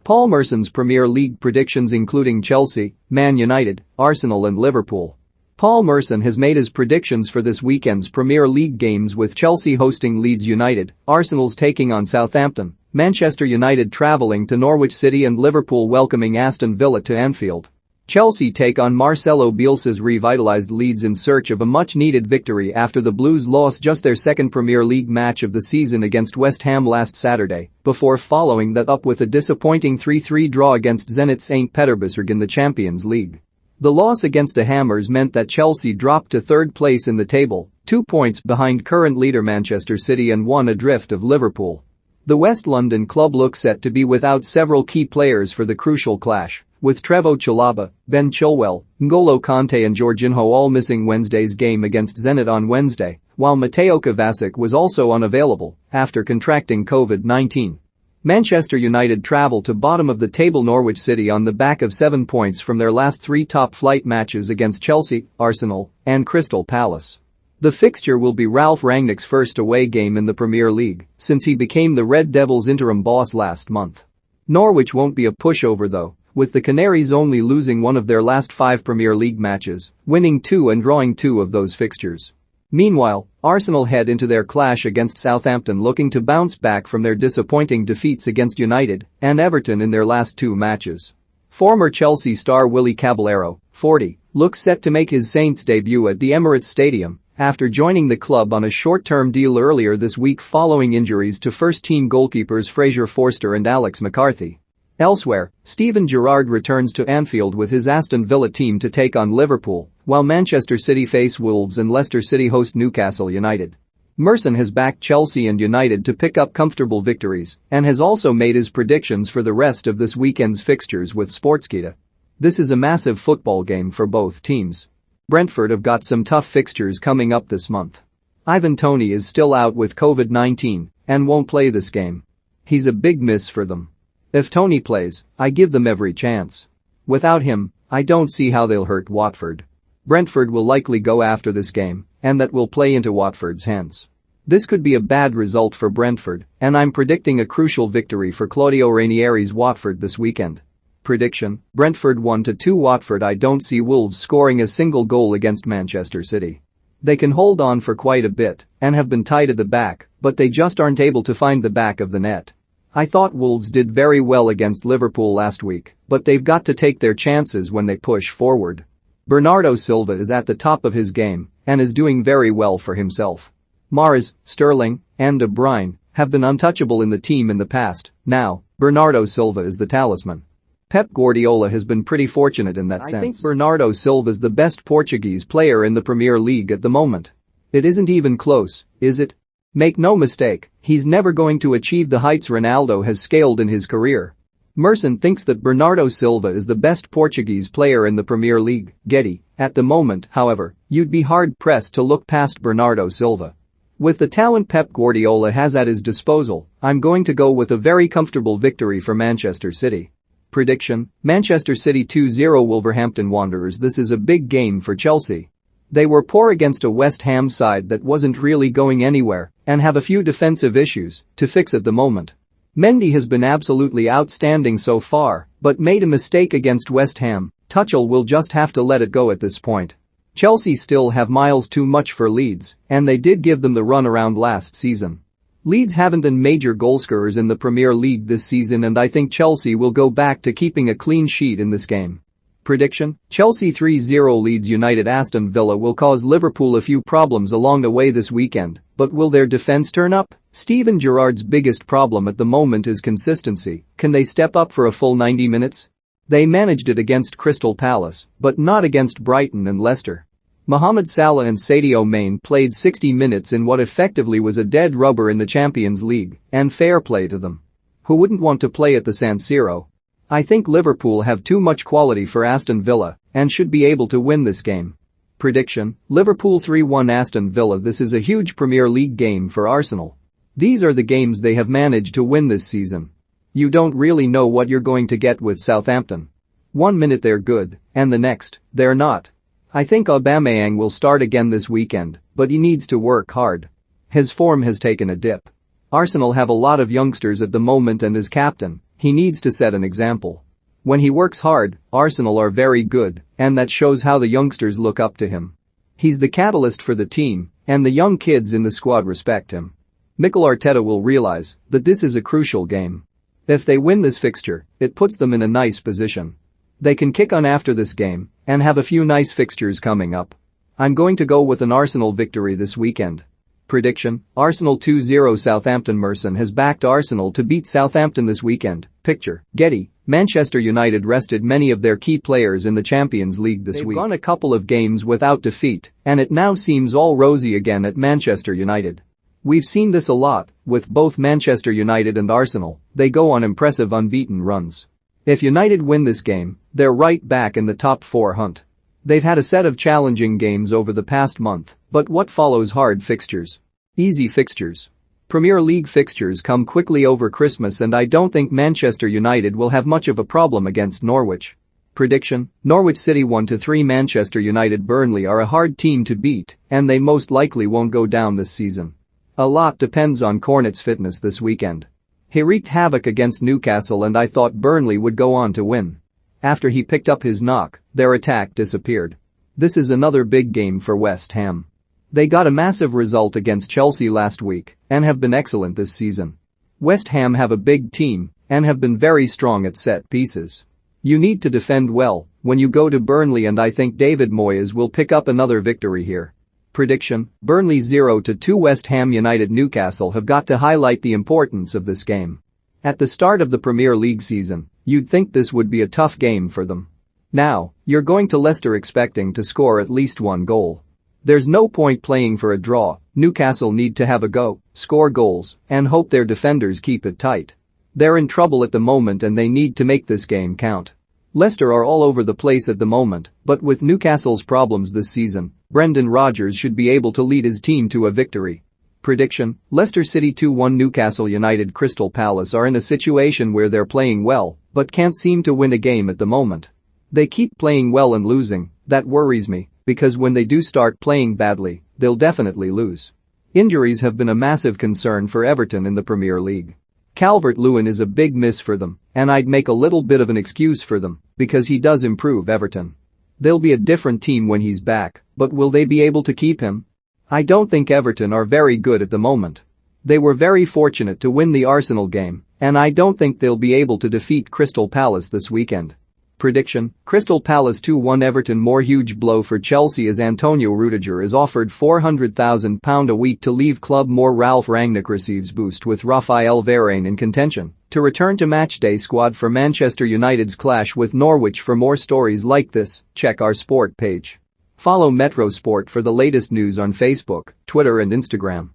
Paul Merson's Premier League predictions including Chelsea, Man United, Arsenal and Liverpool. Paul Merson has made his predictions for this weekend's Premier League games with Chelsea hosting Leeds United, Arsenal's taking on Southampton, Manchester United travelling to Norwich City and Liverpool welcoming Aston Villa to Anfield. Chelsea take on Marcelo Bielsa's revitalised Leeds in search of a much-needed victory after the Blues lost just their second Premier League match of the season against West Ham last Saturday, before following that up with a disappointing 3-3 draw against Zenit St. Petersburg in the Champions League. The loss against the Hammers meant that Chelsea dropped to third place in the table, 2 points behind current leader Manchester City and 1 adrift of Liverpool. The West London club looks set to be without several key players for the crucial clash, with Trevoh Chalobah, Ben Chilwell, N'Golo Kante and Jorginho all missing Wednesday's game against Zenit on Wednesday, while Mateo Kovacic was also unavailable after contracting COVID-19. Manchester United travel to bottom-of-the-table Norwich City on the back of 7 points from their last 3 top-flight matches against Chelsea, Arsenal, and Crystal Palace. The fixture will be Ralf Rangnick's first away game in the Premier League since he became the Red Devils' interim boss last month. Norwich won't be a pushover though, with the Canaries only losing one of their last 5 Premier League matches, winning 2 and drawing 2 of those fixtures. Meanwhile, Arsenal head into their clash against Southampton looking to bounce back from their disappointing defeats against United and Everton in their last 2 matches. Former Chelsea star Willy Caballero, 40, looks set to make his Saints debut at the Emirates Stadium after joining the club on a short-term deal earlier this week following injuries to first-team goalkeepers Fraser Forster and Alex McCarthy. Elsewhere, Steven Gerrard returns to Anfield with his Aston Villa team to take on Liverpool, while Manchester City face Wolves and Leicester City host Newcastle United. Merson has backed Chelsea and United to pick up comfortable victories and has also made his predictions for the rest of this weekend's fixtures with Sportskeeda. This is a massive football game for both teams. Brentford have got some tough fixtures coming up this month. Ivan Toney is still out with COVID-19 and won't play this game. He's a big miss for them. If Toney plays, I give them every chance. Without him, I don't see how they'll hurt Watford. Brentford will likely go after this game, and that will play into Watford's hands. This could be a bad result for Brentford, and I'm predicting a crucial victory for Claudio Ranieri's Watford this weekend. Prediction: Brentford 1-2 Watford. I don't see Wolves scoring a single goal against Manchester City. They can hold on for quite a bit and have been tight at the back, but they just aren't able to find the back of the net. I thought Wolves did very well against Liverpool last week, but they've got to take their chances when they push forward. Bernardo Silva is at the top of his game and is doing very well for himself. Mahrez, Sterling, and De Bruyne have been untouchable in the team in the past. Now, Bernardo Silva is the talisman. Pep Guardiola has been pretty fortunate in that sense. I think Bernardo Silva is the best Portuguese player in the Premier League at the moment. It isn't even close, is it? Make no mistake, he's never going to achieve the heights Ronaldo has scaled in his career. Merson thinks that Bernardo Silva is the best Portuguese player in the Premier League. Getty, at the moment, however, you'd be hard-pressed to look past Bernardo Silva. With the talent Pep Guardiola has at his disposal, I'm going to go with a very comfortable victory for Manchester City. Prediction: Manchester City 2-0 Wolverhampton Wanderers. This is a big game for Chelsea. They were poor against a West Ham side that wasn't really going anywhere and have a few defensive issues to fix at the moment. Mendy has been absolutely outstanding so far, but made a mistake against West Ham. Tuchel will just have to let it go at this point. Chelsea still have miles too much for Leeds, and they did give them the runaround last season. Leeds haven't been major goalscorers in the Premier League this season, and I think Chelsea will go back to keeping a clean sheet in this game. Prediction: Chelsea 3-0 Leeds United. Aston Villa will cause Liverpool a few problems along the way this weekend, but will their defense turn up? Steven Gerrard's biggest problem at the moment is consistency. Can they step up for a full 90 minutes? They managed it against Crystal Palace, but not against Brighton and Leicester. Mohamed Salah and Sadio Mane played 60 minutes in what effectively was a dead rubber in the Champions League, and fair play to them. Who wouldn't want to play at the San Siro? I think Liverpool have too much quality for Aston Villa and should be able to win this game. Prediction: Liverpool 3-1 Aston Villa. This is a huge Premier League game for Arsenal. These are the games they have managed to win this season. You don't really know what you're going to get with Southampton. 1 minute they're good, and the next, they're not. I think Aubameyang will start again this weekend, but he needs to work hard. His form has taken a dip. Arsenal have a lot of youngsters at the moment, and as captain, He needs to set an example. When he works hard, Arsenal are very good, and that shows how the youngsters look up to him. He's the catalyst for the team, and the young kids in the squad respect him. Mikel Arteta will realize that this is a crucial game. If they win this fixture, it puts them in a nice position. They can kick on after this game and have a few nice fixtures coming up. I'm going to go with an Arsenal victory this weekend. Prediction: Arsenal 2-0. Southampton. Merson has backed Arsenal to beat Southampton this weekend. Picture: Getty. Manchester United rested many of their key players in the Champions League this week. They've gone a couple of games without defeat, and it now seems all rosy again at Manchester United. We've seen this a lot with both Manchester United and Arsenal. They go on impressive unbeaten runs. If United win this game, they're right back in the top 4 hunt. They've had a set of challenging games over the past month, but what follows hard fixtures? Easy fixtures. Premier League fixtures come quickly over Christmas, and I don't think Manchester United will have much of a problem against Norwich. Prediction: Norwich City 1-3. Manchester United. Burnley are a hard team to beat, and they most likely won't go down this season. A lot depends on Cornet's fitness this weekend. He wreaked havoc against Newcastle, and I thought Burnley would go on to win. After he picked up his knock, their attack disappeared. This is another big game for West Ham. They got a massive result against Chelsea last week and have been excellent this season. West Ham have a big team and have been very strong at set pieces. You need to defend well when you go to Burnley, and I think David Moyes will pick up another victory here. Prediction: Burnley 0-2. West Ham United. Newcastle have got to highlight the importance of this game. At the start of the Premier League season, you'd think this would be a tough game for them. Now, you're going to Leicester expecting to score at least 1 goal. There's no point playing for a draw. Newcastle need to have a go, score goals, and hope their defenders keep it tight. They're in trouble at the moment, and they need to make this game count. Leicester are all over the place at the moment, but with Newcastle's problems this season, Brendan Rodgers should be able to lead his team to a victory. Prediction: Leicester City 2-1. Newcastle United. Crystal Palace are in a situation where they're playing well, but can't seem to win a game at the moment. They keep playing well and losing. That worries me, because when they do start playing badly, they'll definitely lose. Injuries have been a massive concern for Everton in the Premier League. Calvert-Lewin is a big miss for them, and I'd make a little bit of an excuse for them, because he does improve Everton. They'll be a different team when he's back, but will they be able to keep him? I don't think Everton are very good at the moment. They were very fortunate to win the Arsenal game, and I don't think they'll be able to defeat Crystal Palace this weekend. Prediction: Crystal Palace 2-1. Everton. More huge blow for Chelsea as Antonio Rudiger is offered £400,000 a week to leave club. More Ralf Rangnick receives boost with Rafael Varane in contention to return to matchday squad for Manchester United's clash with Norwich. For more stories like this, check our sport page. Follow Metro Sport for the latest news on Facebook, Twitter and Instagram.